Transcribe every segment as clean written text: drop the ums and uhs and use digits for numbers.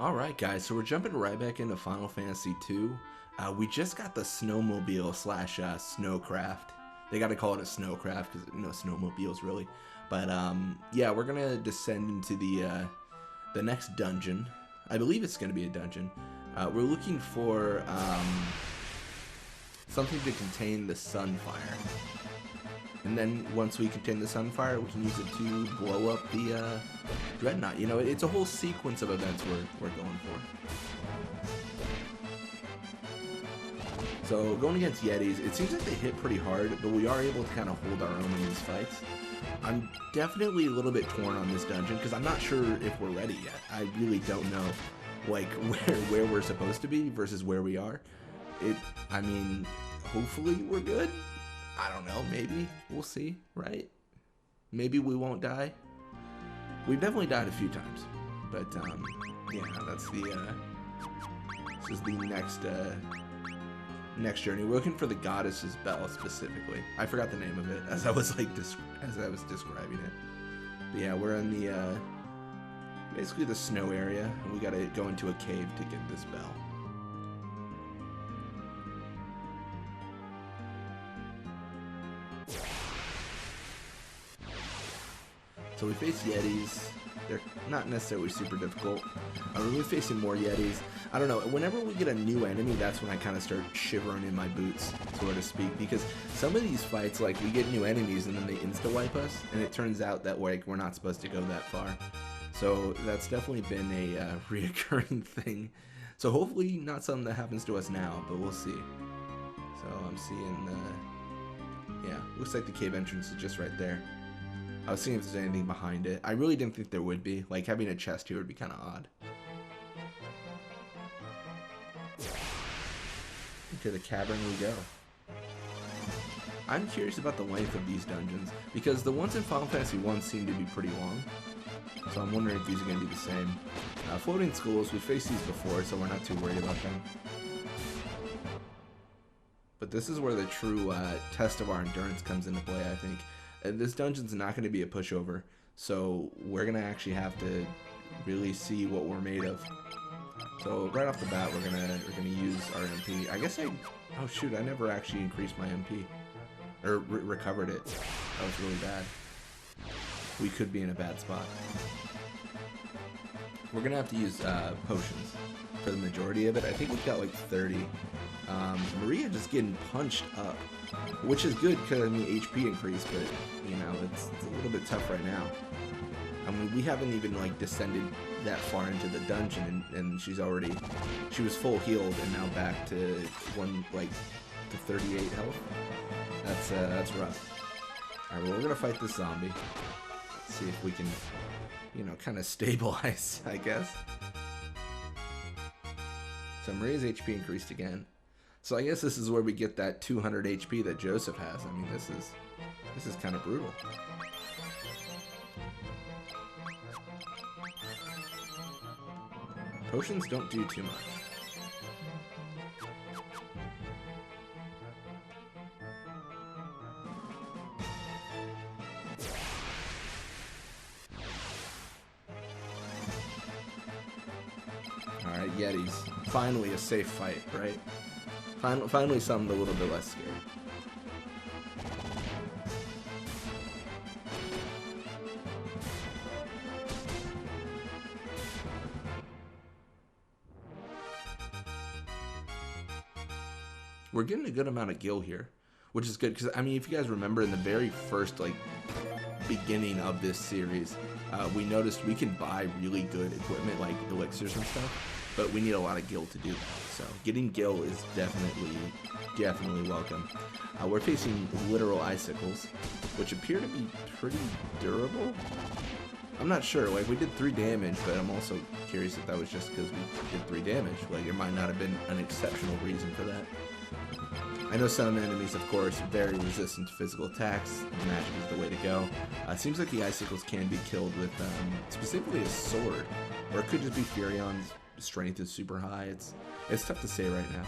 Alright guys, so we're jumping right back into Final Fantasy 2. We just got the snowmobile slash snowcraft. They gotta call it a snowcraft because no snowmobiles really. But yeah, we're gonna descend into the next dungeon. I believe it's gonna be a dungeon. We're looking for something to contain the sunfire. And then once we contain the sunfire, we can use it to blow up the dreadnought. You know, it's a whole sequence of events we're going for. So going against Yetis, it seems like they hit pretty hard, but we are able to kind of hold our own in these fights. I'm definitely a little bit torn on this dungeon because I'm not sure if we're ready yet. I really don't know, like where we're supposed to be versus where we are. I mean, hopefully we're good. I don't know, maybe. We'll see, right? Maybe we won't die. We've definitely died a few times. But, yeah, that's the, this is the next journey. We're looking for the Goddess's Bell, specifically. I forgot the name of it as I was, like, describing it. But, yeah, we're in the, basically the snow area. And we gotta go into a cave to get this bell. So we face Yetis. They're not necessarily super difficult. We're facing more Yetis. I don't know, whenever we get a new enemy, that's when I kind of start shivering in my boots, so to speak, because some of these fights, like, we get new enemies and then they insta-wipe us, and it turns out that, like, we're not supposed to go that far. So that's definitely been a reoccurring thing. So hopefully not something that happens to us now, but we'll see. So I'm seeing, yeah, looks like the cave entrance is just right there. I was seeing if there's anything behind it. I really didn't think there would be. Like, having a chest here would be kind of odd. Into the cavern we go. I'm curious about the length of these dungeons, because the ones in Final Fantasy 1 seem to be pretty long. So I'm wondering if these are going to be the same. Floating schools, we faced these before, so we're not too worried about them. But this is where the true test of our endurance comes into play, I think. This dungeon's not going to be a pushover, so we're going to actually have to really see what we're made of. So right off the bat, we're gonna use our MP. I guess oh shoot, I never actually increased my MP, or recovered it. That was really bad. We could be in a bad spot. We're gonna have to use potions for the majority of it. I think we've got like 30. Maria just getting punched up, which is good because I mean HP increased, but you know it's a little bit tough right now. I mean we haven't even like descended that far into the dungeon, and she was full healed and now back to to 38 health. That's rough. All right, well, we're gonna fight this zombie. Let's see if we can, you know, kind of stabilize, I guess. So Maria's HP increased again. So I guess this is where we get that 200 HP that Joseph has. I mean, this is kind of brutal. Potions don't do too much. Alright, Yetis. Finally a safe fight, right? Finally something a little bit less scary. We're getting a good amount of gil here, which is good because I mean, if you guys remember in the very first beginning of this series, we noticed we can buy really good equipment like elixirs and stuff, but we need a lot of gil to do that. So getting gil is definitely welcome. We're facing literal icicles, which appear to be pretty durable. I'm not sure, like we did 3 damage, but I'm also curious if that was just because we did 3 damage. Like it might not have been an exceptional reason for that. I know some enemies, of course, are very resistant to physical attacks. Magic is the way to go. It seems like the icicles can be killed with specifically a sword, or it could just be Furion's strength is super high. It's tough to say right now.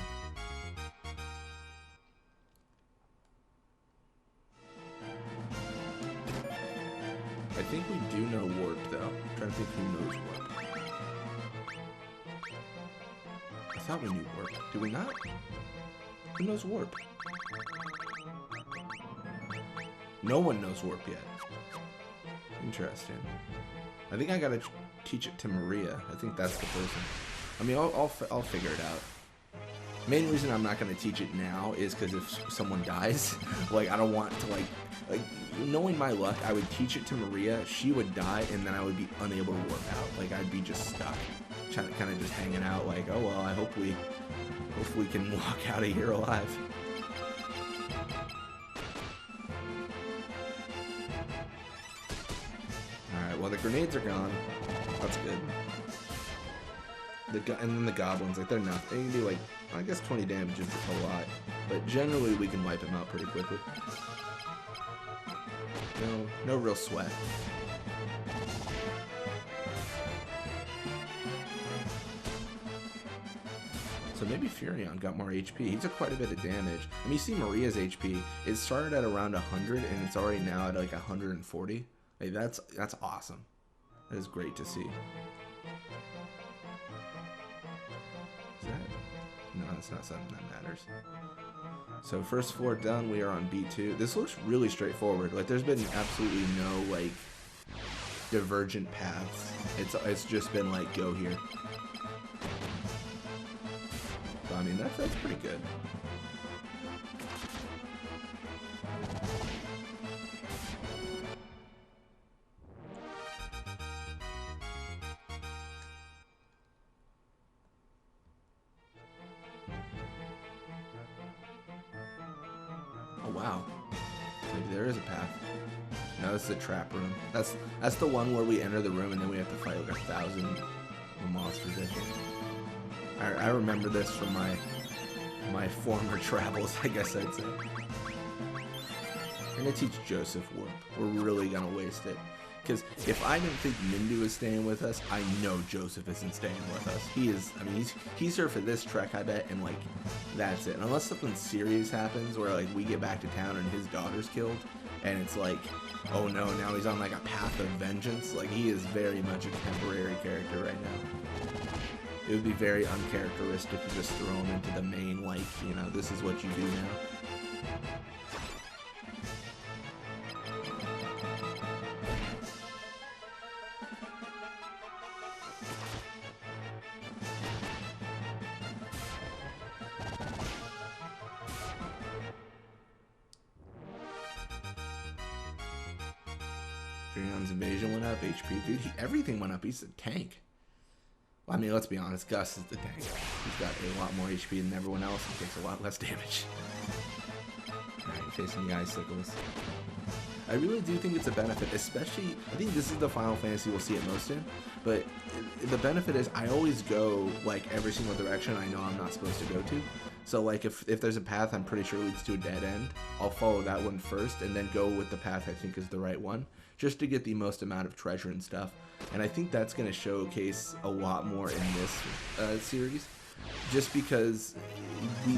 I think we do know warp though. I'm trying to think who knows warp. thought we knew warp. Do we not? Who knows warp? No one knows warp yet. Interesting. I think I gotta teach it to Maria. I think that's the person. I mean, I'll figure it out. Main reason I'm not gonna teach it now is because if someone dies, like I don't want to like knowing my luck, I would teach it to Maria. She would die, and then I would be unable to warp out. Like I'd be just stuck, kind of just hanging out. Like, oh well, I hope we can walk out of here alive. Alright, well the grenades are gone. That's good. And then the goblins, like they're nothing. They can do like, I guess 20 damage is a lot. But generally we can wipe them out pretty quickly. No real sweat. So maybe Furion got more HP. He took quite a bit of damage. I mean, you see Maria's HP. It started at around 100, and it's already now at like 140. Hey, that's awesome. That is great to see. Is that? No, that's not something that matters. So first floor done. We are on B2. This looks really straightforward. Like there's been absolutely no like divergent paths. It's just been like go here. So I mean that's pretty good. Oh wow, maybe there is a path. No, this is a trap room. That's the one where we enter the room and then we have to fight like 1,000 monsters. I think. I remember this from my former travels, I guess I'd say. I'm gonna teach Joseph warp. We're really gonna waste it. Because if I didn't think Mindu is staying with us, I know Joseph isn't staying with us. He is, I mean, he's here for this trek, I bet, and like, that's it. Unless something serious happens where like we get back to town and his daughter's killed, and it's like, oh no, now he's on like a path of vengeance. Like he is very much a temporary character right now. It would be very uncharacteristic to just throw him into the main, like, you know, this is what you do now. Furion's evasion went up, HP, dude, everything went up. He's a tank. Well, I mean, let's be honest, Gus is the tank. He's got a lot more HP than everyone else and takes a lot less damage. Alright, facing the icicles. I really do think it's a benefit, especially, I think this is the Final Fantasy we'll see it most in, but the benefit is I always go, like, every single direction I know I'm not supposed to go to. So, like, if there's a path I'm pretty sure leads to a dead end, I'll follow that one first and then go with the path I think is the right one, just to get the most amount of treasure and stuff. And I think that's going to showcase a lot more in this series, just because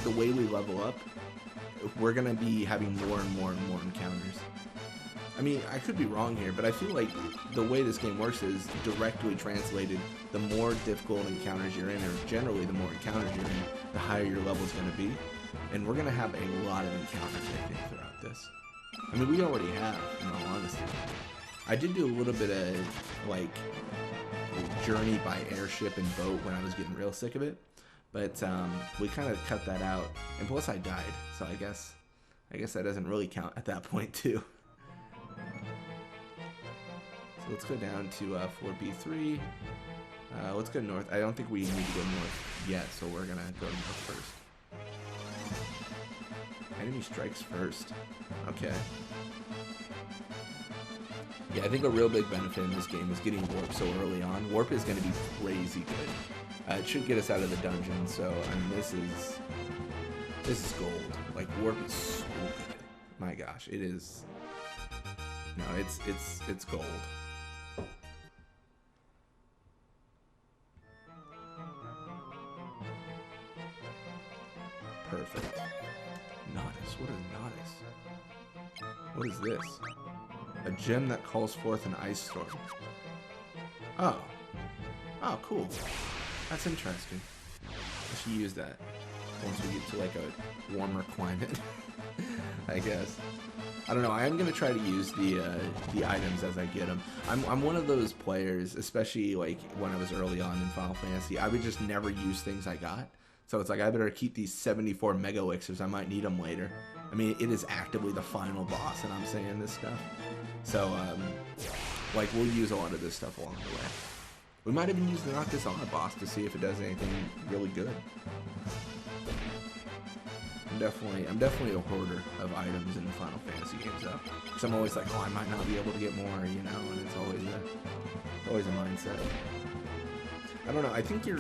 the way we level up, we're going to be having more and more and more encounters. I mean, I could be wrong here, but I feel like the way this game works is directly translated. The more difficult encounters you're in, or generally the more encounters you're in, the higher your level's going to be. And we're going to have a lot of encounters, I think, throughout this. I mean, we already have, in all honesty. I did do a little bit of, like, journey by airship and boat when I was getting real sick of it. But we kind of cut that out. And plus I died, so I guess that doesn't really count at that point, too. So let's go down to 4B3. Let's go north. I don't think we need to go north yet, so we're going to go north first. Enemy strikes first. Okay. Yeah, I think a real big benefit in this game is getting warp so early on. Warp is going to be crazy good. It should get us out of the dungeon, so I mean this is gold. Like warp is so good. My gosh, it is. No, it's gold. Perfect. Nodus. What is Nodus? What is this? A gem that calls forth an ice storm. Oh. Oh, cool. That's interesting. I should use that once we get to like a warmer climate, I guess. I don't know. I am gonna try to use the items as I get them. I'm one of those players, especially like when I was early on in Final Fantasy. I would just never use things I got. So it's like I better keep these 74 mega elixirs. I might need them later. I mean, it is actively the final boss, and I'm saying this stuff. So like we'll use a lot of this stuff along the way. We might even use the knock this on a boss to see if it does anything really good. I'm definitely a hoarder of items in Final Fantasy games though. Because I'm always like, oh, I might not be able to get more, you know, and it's always a mindset. I don't know, I think your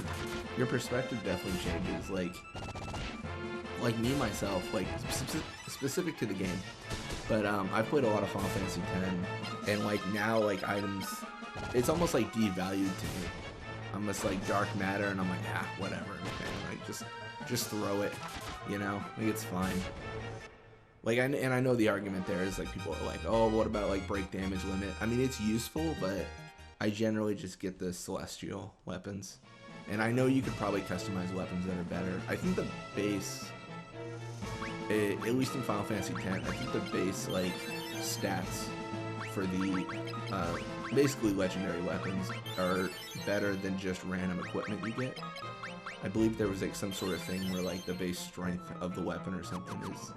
perspective definitely changes, like me myself, like specific to the game. But I've played a lot of Final Fantasy X, and like now like items, it's almost like devalued to me. I'm just like dark matter, and I'm like, ah, whatever, okay, like just throw it. You know, like it's fine. Like, and I know the argument there is like people are like, oh, what about like break damage limit? I mean, it's useful, but I generally just get the celestial weapons. And I know you could probably customize weapons that are better. I think the base, at least in Final Fantasy X, I think the base like stats for the basically legendary weapons are better than just random equipment you get. I believe there was like some sort of thing where like the base strength of the weapon or something is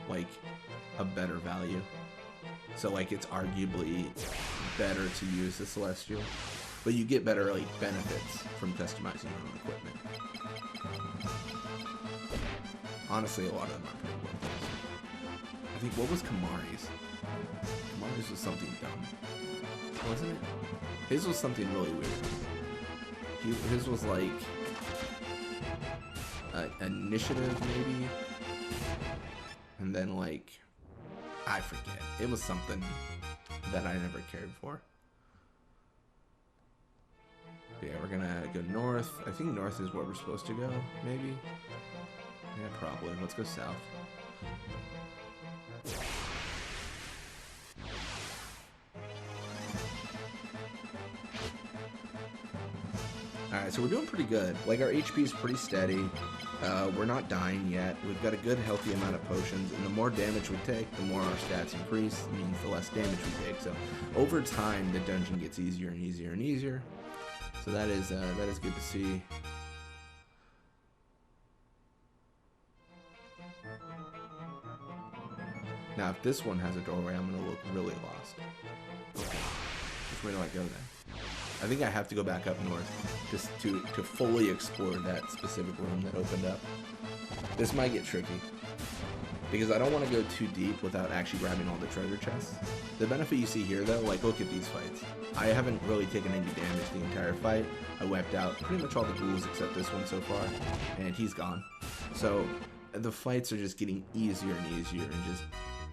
like a better value. So like it's arguably better to use the celestial, but you get better like benefits from customizing your own equipment. Honestly, a lot of them are pretty worthless. I think, what was Kamari's? Kamari's was something dumb, wasn't it? His was something really weird. His was like initiative maybe, and then like I forget, it was something that I never cared for. But yeah, we're gonna go north. I think north is where we're supposed to go, maybe. Yeah, probably. Let's go south. Alright, so we're doing pretty good. Like, our HP is pretty steady. We're not dying yet. We've got a good, healthy amount of potions, and the more damage we take, the more our stats increase. It means the less damage we take. So, over time, the dungeon gets easier and easier and easier. So that is good to see. Now, if this one has a doorway, I'm gonna look really lost. Okay. Which way do I go then? I think I have to go back up north just to fully explore that specific room that opened up. This might get tricky because I don't want to go too deep without actually grabbing all the treasure chests. The benefit you see here though, like look at these fights. I haven't really taken any damage the entire fight. I wiped out pretty much all the ghouls except this one so far, and he's gone. So the fights are just getting easier and easier and just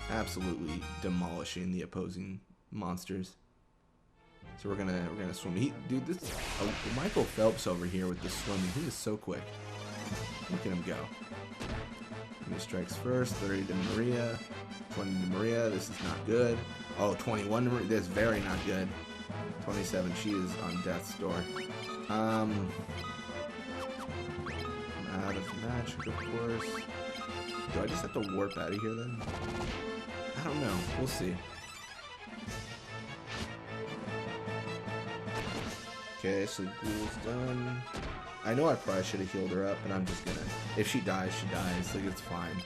absolutely demolishing the opposing monsters. So we're gonna swim. Michael Phelps over here with the swimming. He is so quick. Look at him go. He strikes first. 30 to Maria. 20 to Maria. This is not good. Oh, 21 to Maria. This is very not good. 27. She is on death's door. I'm out of magic, of course. Do I just have to warp out of here then? I don't know. We'll see. Okay, so ghoul's done. I know I probably should have healed her up, but I'm just gonna... If she dies, she dies. Like, it's fine.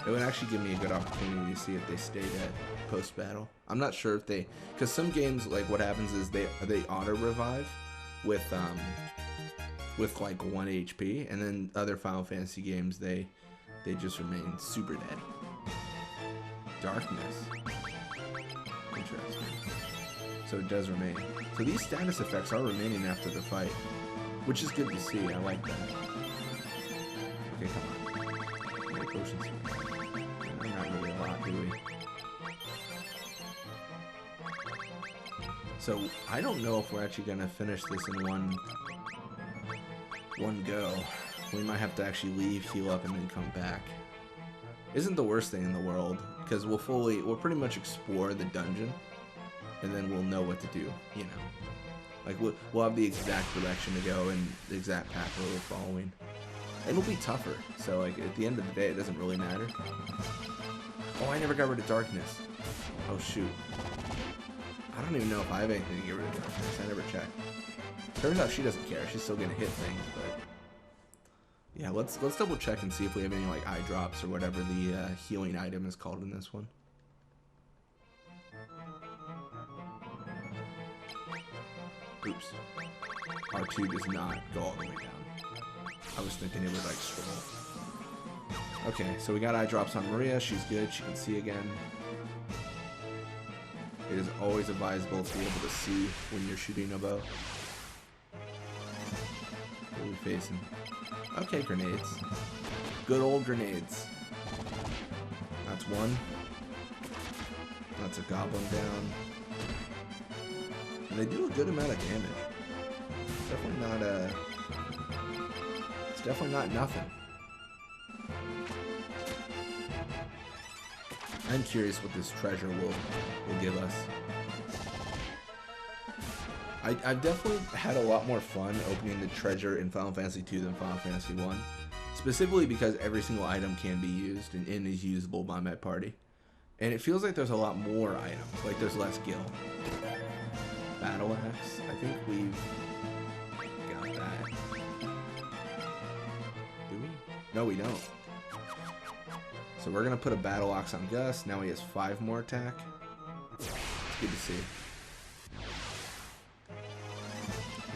It would actually give me a good opportunity to see if they stay dead post-battle. I'm not sure if they... Because some games, like, what happens is they auto-revive with like, 1 HP, and then other Final Fantasy games, they just remain super dead. Darkness. Interesting. So it does remain. So these status effects are remaining after the fight, which is good to see. I like that. Okay, come on. More potions. Not really a lot, do we? So I don't know if we're actually gonna finish this in one go. We might have to actually leave, heal up, and then come back. Isn't the worst thing in the world, because we'll pretty much explore the dungeon, and then we'll know what to do, you know. Like, we'll have the exact direction to go and the exact path where we're following. It'll be tougher. So like at the end of the day, it doesn't really matter. Oh, I never got rid of darkness. Oh shoot. I don't even know if I have anything to get rid of darkness. I never checked. Turns out she doesn't care. She's still gonna hit things, but yeah, let's double check and see if we have any like eye drops or whatever the healing item is called in this one. Oops. R2 does not go all the way down. I was thinking it would like scroll. Okay, so we got eye drops on Maria. She's good. She can see again. It is always advisable to be able to see when you're shooting a bow. What are we facing? Okay, grenades. Good old grenades. That's one. That's a goblin down. And they do a good amount of damage. It's definitely not nothing. I'm curious what this treasure will give us. I've definitely had a lot more fun opening the treasure in Final Fantasy II than Final Fantasy I. Specifically because every single item can be used and is usable by my party. And it feels like there's a lot more items, like there's less gil. Battle axe, I think we've got that. Do we? No, we don't. So we're gonna put a battle axe on Gus. Now he has 5 more attack. It's good to see.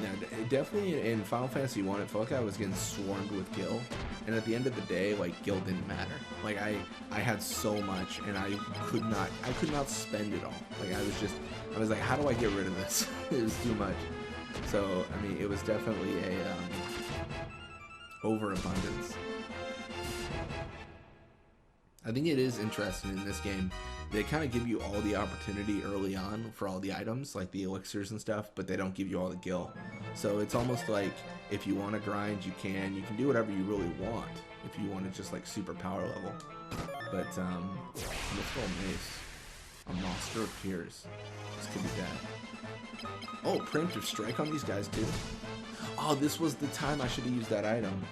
Now, definitely in Final Fantasy I, it felt like I was getting swarmed with gil, and at the end of the day, like gil didn't matter. Like I had so much, and I could not spend it all. Like I was like, how do I get rid of this? It was too much. So I mean, it was definitely a overabundance. I think it is interesting in this game. They kind of give you all the opportunity early on for all the items, like the elixirs and stuff, but they don't give you all the gil. So it's almost like if you want to grind, you can do whatever you really want if you want to just like super power level. But let's go mace. A monster appears. This could be bad. Oh, preemptive strike on these guys too. Oh, this was the time I should have used that item.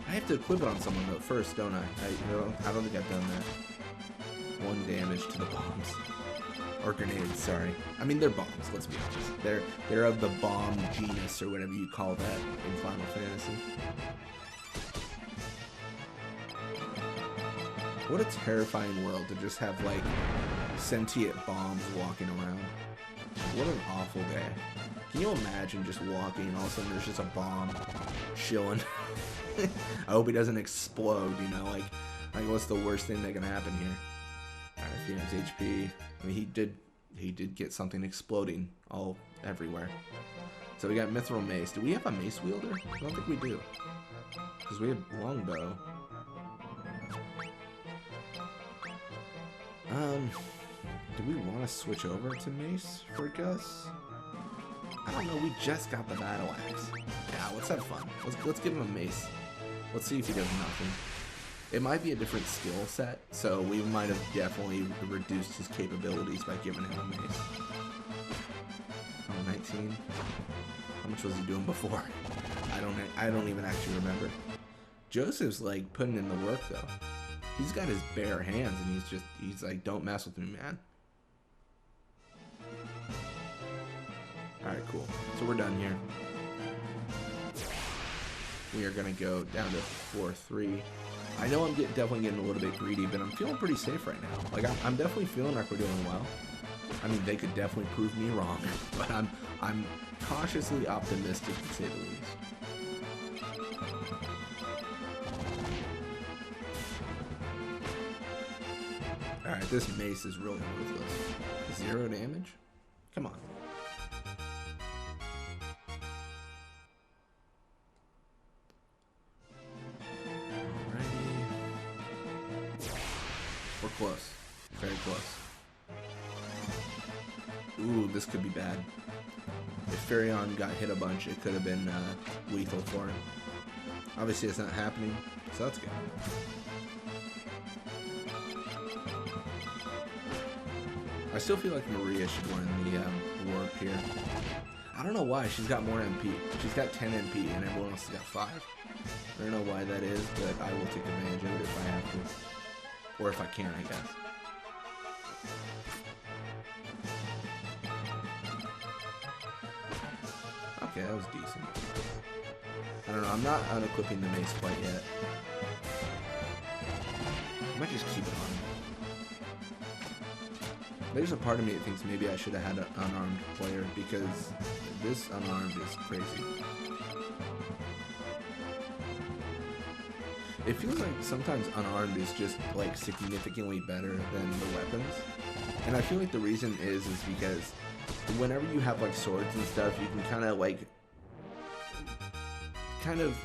I have to equip it on someone though first, don't I? I don't think I've done that. 1 damage to the bombs. Or grenades, sorry. I mean, they're bombs, let's be honest. They're of the bomb genus, or whatever you call that in Final Fantasy. What a terrifying world to just have, like, sentient bombs walking around. What an awful day. Can you imagine just walking and all of a sudden there's just a bomb chilling? I hope he doesn't explode, you know, like what's the worst thing that can happen here? Alright, 300 HP. I mean, he did get something exploding all everywhere. So we got Mithril Mace. Do we have a mace wielder? I don't think we do. Because we have longbow. Do we want to switch over to mace for Gus? I don't know, we just got the battle axe. Yeah, let's have fun. Let's give him a mace. Let's see if he does nothing. It might be a different skill set, so we might have definitely reduced his capabilities by giving him a mace. Oh, 19. How much was he doing before? I don't even actually remember. Joseph's like putting in the work though. He's got his bare hands and he's like, don't mess with me, man. Alright, cool. So we're done here. We are going to go down to 4-3. I know I'm definitely getting a little bit greedy, but I'm feeling pretty safe right now. Like, I'm definitely feeling like we're doing well. I mean, they could definitely prove me wrong, but I'm cautiously optimistic to say the least. Alright, this mace is really worthless. 0 damage? Come on. We're close. Very close. Ooh, this could be bad. If Furion got hit a bunch, it could have been lethal for him. Obviously, it's not happening, so that's good. I still feel like Maria should win the warp here. I don't know why. She's got more MP. She's got 10 MP and everyone else has got 5. I don't know why that is, but I will take advantage of it if I have to. Or if I can, I guess. Okay, that was decent. I don't know. I'm not unequipping the mace quite yet. I might just keep it on. There's a part of me that thinks maybe I should have had an unarmed player because this unarmed is crazy. It feels like sometimes unarmed is just like significantly better than the weapons. And I feel like the reason is because whenever you have like swords and stuff, you can kind of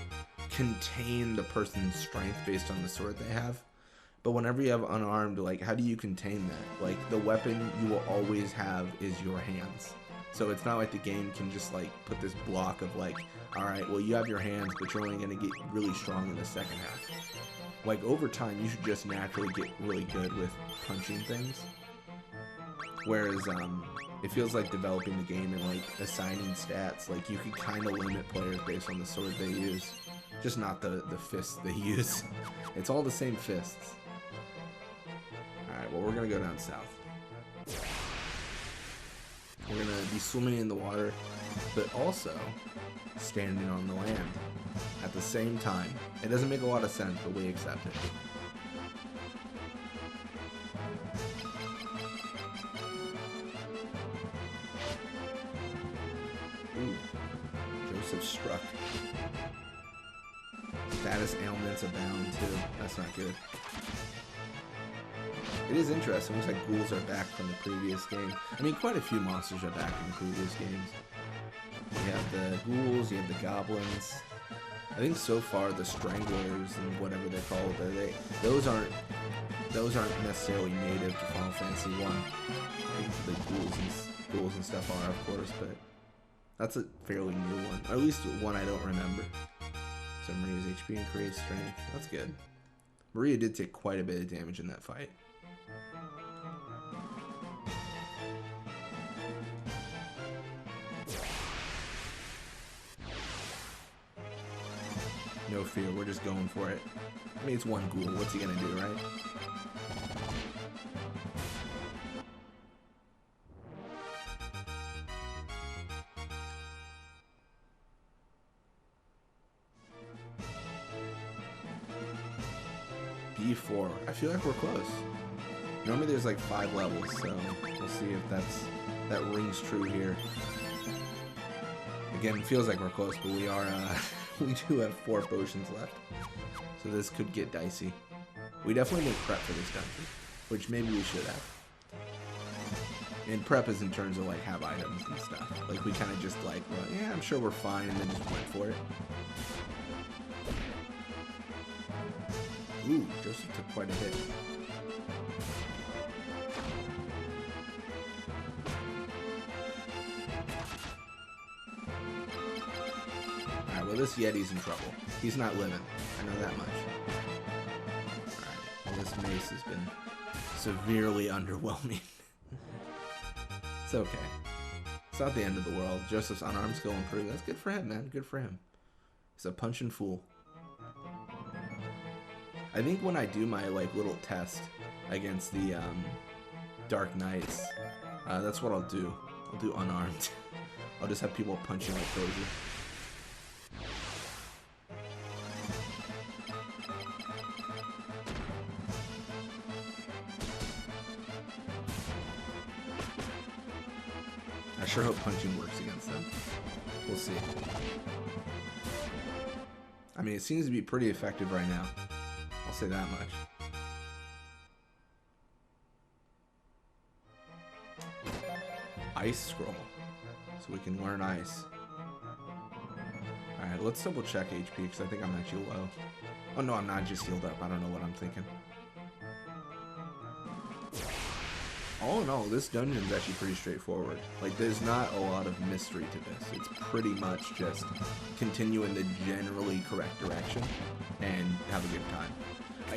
contain the person's strength based on the sword they have. But whenever you have unarmed, like, how do you contain that? Like, the weapon you will always have is your hands. So it's not like the game can just, like, put this block of, like, alright, well, you have your hands, but you're only going to get really strong in the second half. Like, over time, you should just naturally get really good with punching things. Whereas, it feels like developing the game and, like, assigning stats. Like, you can kind of limit players based on the sword they use. Just not the fists they use. It's all the same fists. Alright, well, we're going to go down south. We're going to be swimming in the water, but also standing on the land at the same time. It doesn't make a lot of sense, but we accept it. Ooh, Joseph struck. Status ailments abound too. That's not good. It is interesting. Looks like ghouls are back from the previous game. I mean, quite a few monsters are back from the previous games. You have the ghouls, you have the goblins. I think so far the stranglers and whatever they're called, those aren't necessarily native to Final Fantasy 1. I think the ghouls and stuff are, of course, but that's a fairly new one. Or at least one I don't remember. So Maria's HP increased, strength. That's good. Maria did take quite a bit of damage in that fight. No fear, we're just going for it. I mean, it's one ghoul. What's he gonna do, right? B4. I feel like we're close. Normally there's like 5 levels, so we'll see if that rings true here. Again, it feels like we're close, but we are, we do have 4 potions left. So this could get dicey. We definitely need prep for this dungeon, which maybe we should have. And prep is in terms of like have items and stuff. Like we kind of just like, well, yeah, I'm sure we're fine, and then just went for it. Ooh, Joseph took quite a hit. Alright, well this Yeti's in trouble. He's not living. I know that much. Alright, well this mace has been severely underwhelming. It's okay. It's not the end of the world. Joseph's unarmed skill improved. That's good for him, man. Good for him. He's a punching fool. I think when I do my like little test against the Dark Knights, that's what I'll do. I'll do unarmed. I'll just have people punching like crazy. I sure hope punching works against them. We'll see. I mean, it seems to be pretty effective right now. I'll say that much. Ice scroll. So we can learn ice. Alright, let's double check HP because I think I'm actually low. Oh no, I'm not just healed up. I don't know what I'm thinking. All in all, this dungeon is actually pretty straightforward. Like, there's not a lot of mystery to this. It's pretty much just continue in the generally correct direction and have a good time.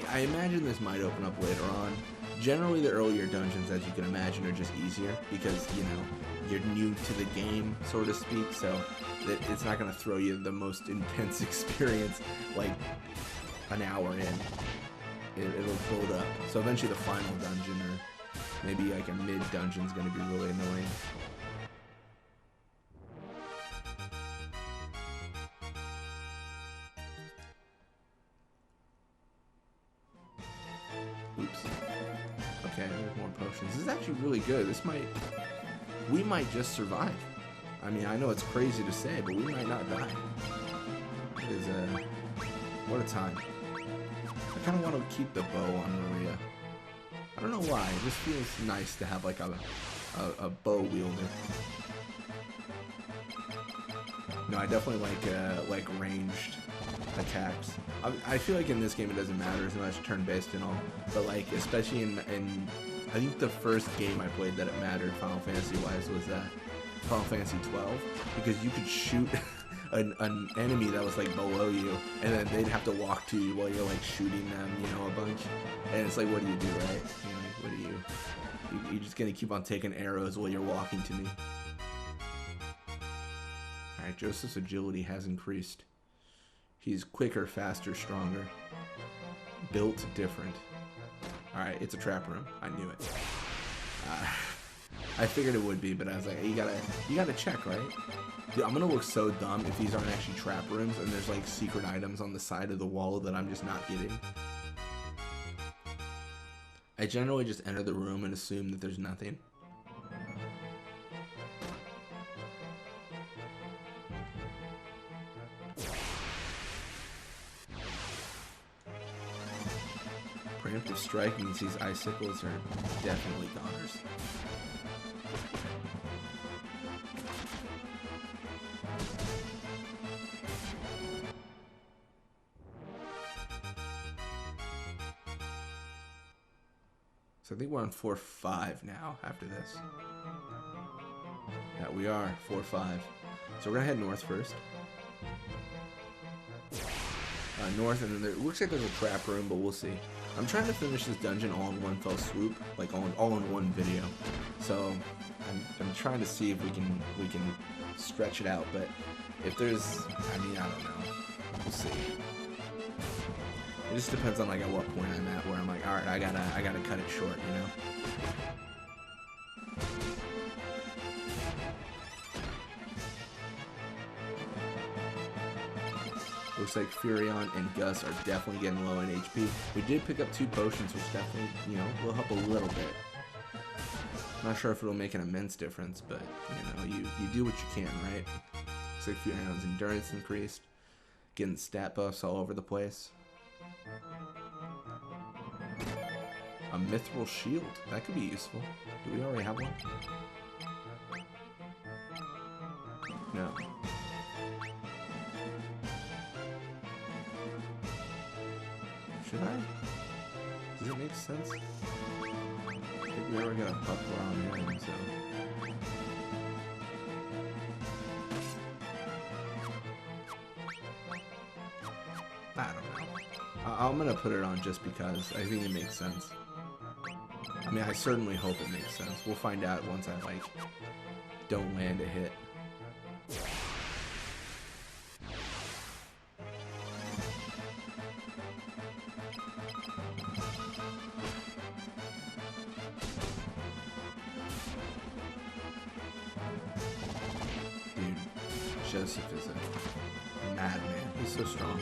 I imagine this might open up later on. Generally, the earlier dungeons, as you can imagine, are just easier because, you know, you're new to the game, so to speak, so it's not going to throw you the most intense experience like an hour in. It'll build up. So eventually the final dungeon or maybe like a mid-dungeon is going to be really annoying. Oops. Okay, there's more potions. This is actually really good. We might just survive. I mean, I know it's crazy to say, but we might not die. It is what a time. I kind of want to keep the bow on Maria. I don't know why. It just feels nice to have like a bow wielder. No, I definitely like ranged attacks. I feel like in this game it doesn't matter as much turn-based and all, but like especially in I think the first game I played that it mattered Final Fantasy wise was Final Fantasy 12, because you could shoot an enemy that was like below you, and then they'd have to walk to you while you're like shooting them, you know, a bunch. And it's like, what do you do, right? You know, what do you? You're just gonna keep on taking arrows while you're walking to me. All right, Joseph's agility has increased. He's quicker, faster, stronger. Built different. All right, it's a trap room. I knew it. I figured it would be, but I was like, you gotta check, right? Dude, I'm gonna look so dumb if these aren't actually trap rooms and there's like secret items on the side of the wall that I'm just not getting. I generally just enter the room and assume that there's nothing. Preemptive strike means these icicles are definitely goners. So I think we're on 4-5 now after this. Yeah, we are 4-5. So we're gonna head north first. North, and then it looks like there's a trap room, but we'll see. I'm trying to finish this dungeon all in one fell swoop, like all in one video. So I'm trying to see if we can stretch it out. But if there's, I mean, I don't know. We'll see. It just depends on like at what point I'm at, where I'm like, all right, I gotta cut it short, you know. Looks like Furion and Gus are definitely getting low in HP. We did pick up 2 potions, which definitely, you know, will help a little bit. Not sure if it'll make an immense difference, but, you know, you do what you can, right? Looks like Furion's endurance increased. Getting stat buffs all over the place. A mithril shield. That could be useful. Do we already have one? No. Should I? Does it make sense? I think we already got a buckler on him, so... I don't know. I'm gonna put it on just because I think it makes sense. I mean, I certainly hope it makes sense. We'll find out once I, like, don't land a hit. Dude, Joseph is a madman. He's so strong.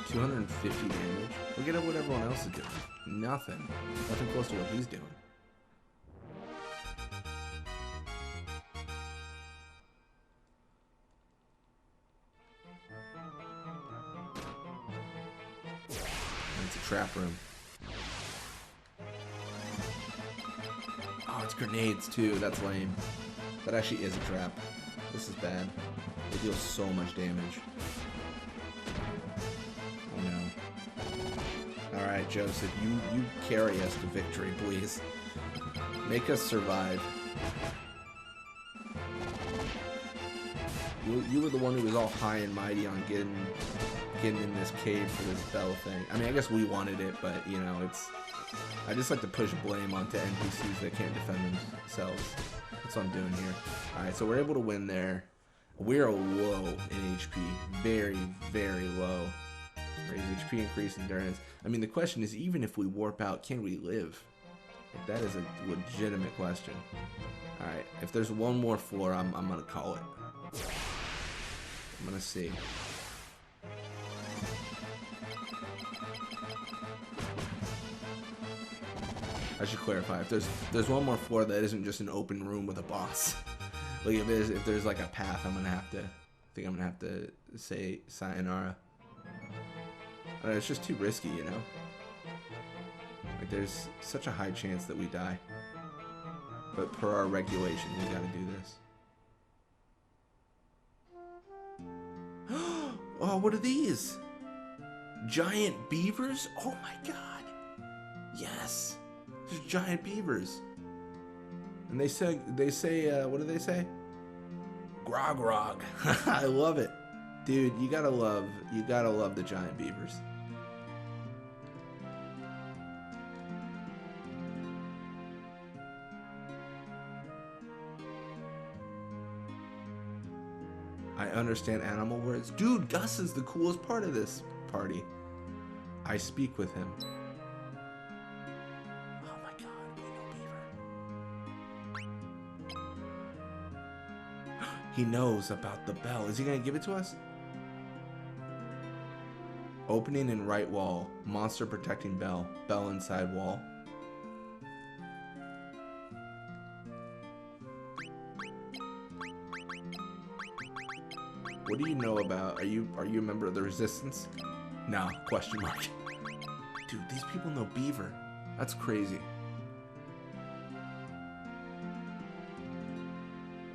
250 damage. Look at what everyone else is doing. Nothing. Nothing close to what he's doing. And it's a trap room. Oh, it's grenades too. That's lame. That actually is a trap. This is bad. It deals so much damage. Alright, Joseph, you carry us to victory, please. Make us survive. You were the one who was all high and mighty on getting in this cave for this bell thing. I mean, I guess we wanted it, but, you know, I just like to push blame onto NPCs that can't defend themselves. That's what I'm doing here. Alright, so we're able to win there. We're low in HP. Very, very low. Raise HP, increase endurance. I mean, the question is, even if we warp out, can we live? Like, that is a legitimate question. Alright, if there's one more floor, I'm gonna call it. I'm gonna see. I should clarify, if there's one more floor that isn't just an open room with a boss. Like if there's like a path, I think I'm gonna have to say sayonara. I don't know, it's just too risky, you know? Like there's such a high chance that we die. But per our regulation, we gotta do this. Oh, what are these? Giant beavers? Oh my god. Yes. There's giant beavers. And they say, what do they say? Grog grog. I love it. Dude, you gotta love the giant beavers. I understand animal words. Dude, Gus is the coolest part of this party. I speak with him. Oh my god, we know beaver. He knows about the bell. Is he gonna give it to us? Opening in right wall. Monster protecting bell. Bell inside wall. What do you know about? Are you a member of the Resistance? No, question mark. Dude, these people know beaver. That's crazy.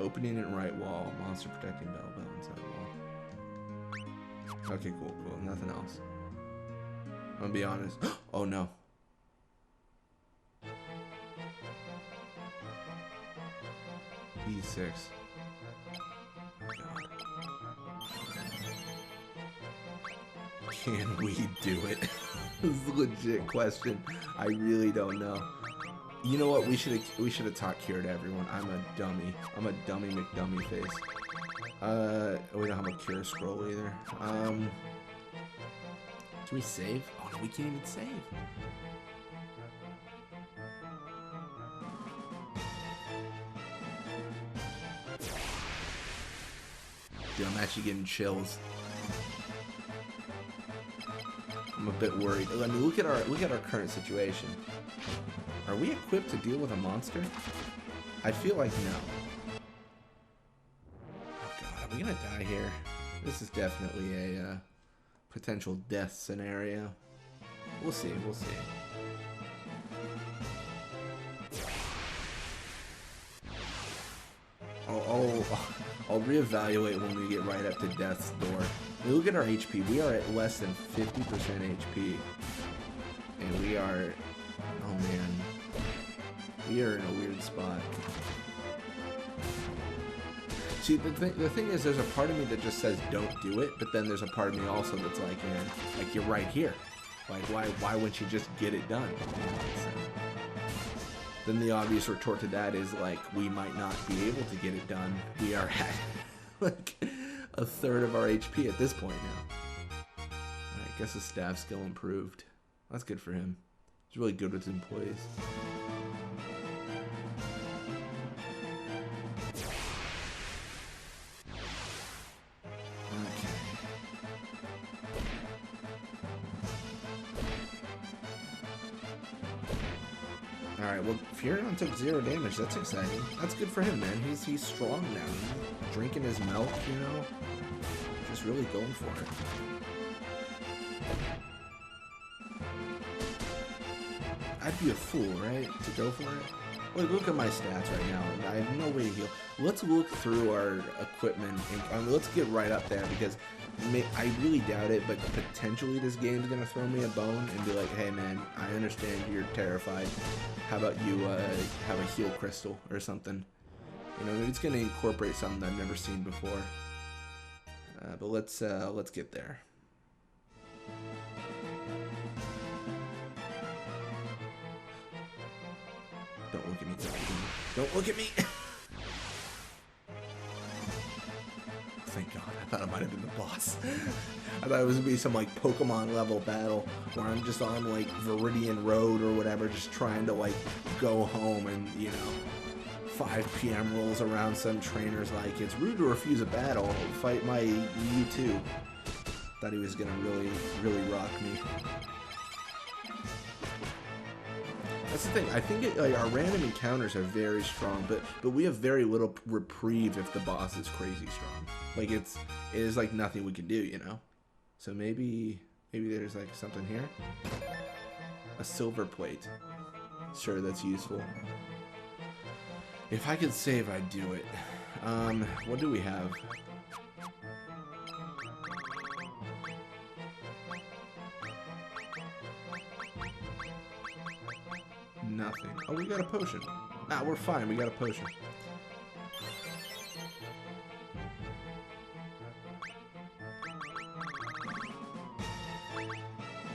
Opening in right wall. Monster protecting bell. Bell inside wall. Okay, cool. Nothing else. I'm gonna be honest. Oh no. E6. God. Can we do it? This is a legit question. I really don't know. You know what? We should have taught Cure to everyone. I'm a dummy. I'm a dummy McDummy face. We don't have a Cure scroll either. Can we save? Oh no, we can't even save. Dude, I'm actually getting chills. I'm a bit worried. I mean, look at our current situation. Are we equipped to deal with a monster? I feel like no. Oh god, are we gonna die here? This is definitely a potential death scenario. We'll see. We'll see. I'll reevaluate when we get right up to death's door. I mean, look at our HP. We are at less than 50% HP. And we are... Oh, man. We are in a weird spot. See, the thing is, there's a part of me that just says don't do it, but then there's a part of me also that's like, man, like, you're right here. Like, why wouldn't you just get it done? Then the obvious retort to that is, like, we might not be able to get it done. We are at, like, a third of our HP at this point now. Alright, I guess his staff skill improved. That's good for him. He's really good with his employees. Alright, well, Furion took 0 damage. That's exciting. That's good for him, man. He's strong now. He's drinking his milk, you know? Just really going for it. I'd be a fool, right? To go for it? Like, look at my stats right now. I have no way to heal. Let's look through our equipment. And, let's get right up there because I really doubt it, but potentially this game's going to throw me a bone and be like, hey, man, I understand you're terrified. How about you have a heal crystal or something? You know, it's going to incorporate something I've never seen before. But let's get there. Don't look at me. Thank God. I thought it might have been the boss. I thought it was going to be some, like, Pokemon level battle where I'm just on, like, Viridian Road or whatever, just trying to, like, go home and, you know, 5 p.m. rolls around, some trainer's like, it's rude to refuse a battle. Fight my Mewtwo. Thought he was going to really, really rock me. That's the thing. I think like, our random encounters are very strong, but we have very little reprieve if the boss is crazy strong. Like it is like nothing we can do, you know. So maybe there's like something here. A silver plate. Sure, that's useful. If I could save, I'd do it. What do we have? Nothing. Oh, we got a potion. Nah, we're fine. We got a potion.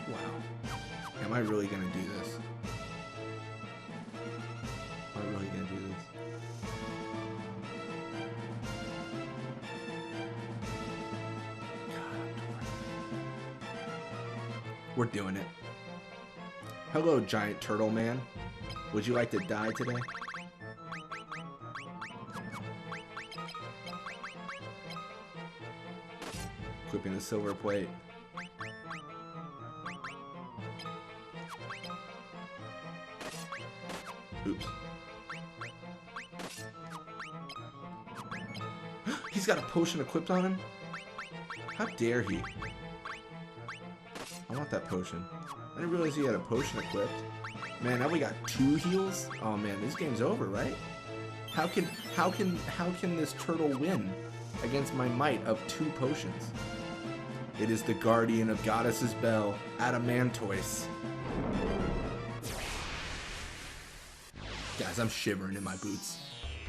Wow. Am I really gonna do this? Am I really gonna do this? God, we're doing it. Hello, giant turtle man. Would you like to die today? Equipping the silver plate. Oops. He's got a potion equipped on him? How dare he? I want that potion. I didn't realize he had a potion equipped. Man, now we got 2 heals? Oh man, this game's over, right? How can this turtle win against my might of 2 potions? It is the guardian of Goddess's Bell, Adamantoise. Guys, I'm shivering in my boots.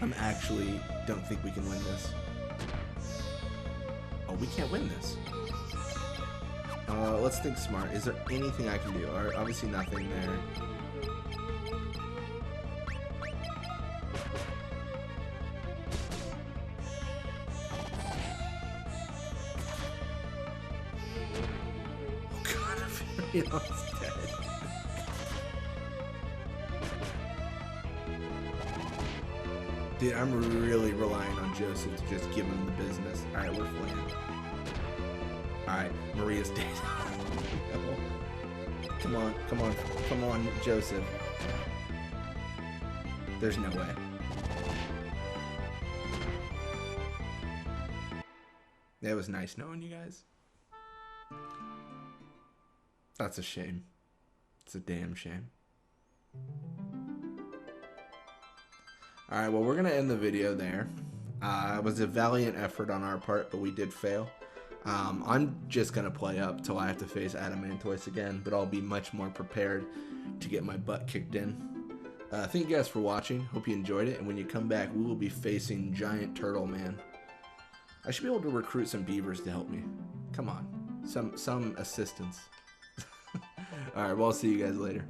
I'm actually don't think we can win this. Oh, we can't win this. Let's think smart. Is there anything I can do? Obviously nothing there. You know, it's dead. Dude, I'm really relying on Joseph to just give him the business. Alright, we're flaying. Alright, Maria's dead. Come on, come on, come on, Joseph. There's no way. It was nice knowing you guys. That's a shame. It's a damn shame. Alright, well, we're going to end the video there. It was a valiant effort on our part, but we did fail. I'm just going to play up till I have to face Adamantoise again, but I'll be much more prepared to get my butt kicked in. Thank you guys for watching. Hope you enjoyed it, and when you come back, we will be facing Giant Turtle Man. I should be able to recruit some beavers to help me. Come on. Some assistance. Alright, well, I'll see you guys later.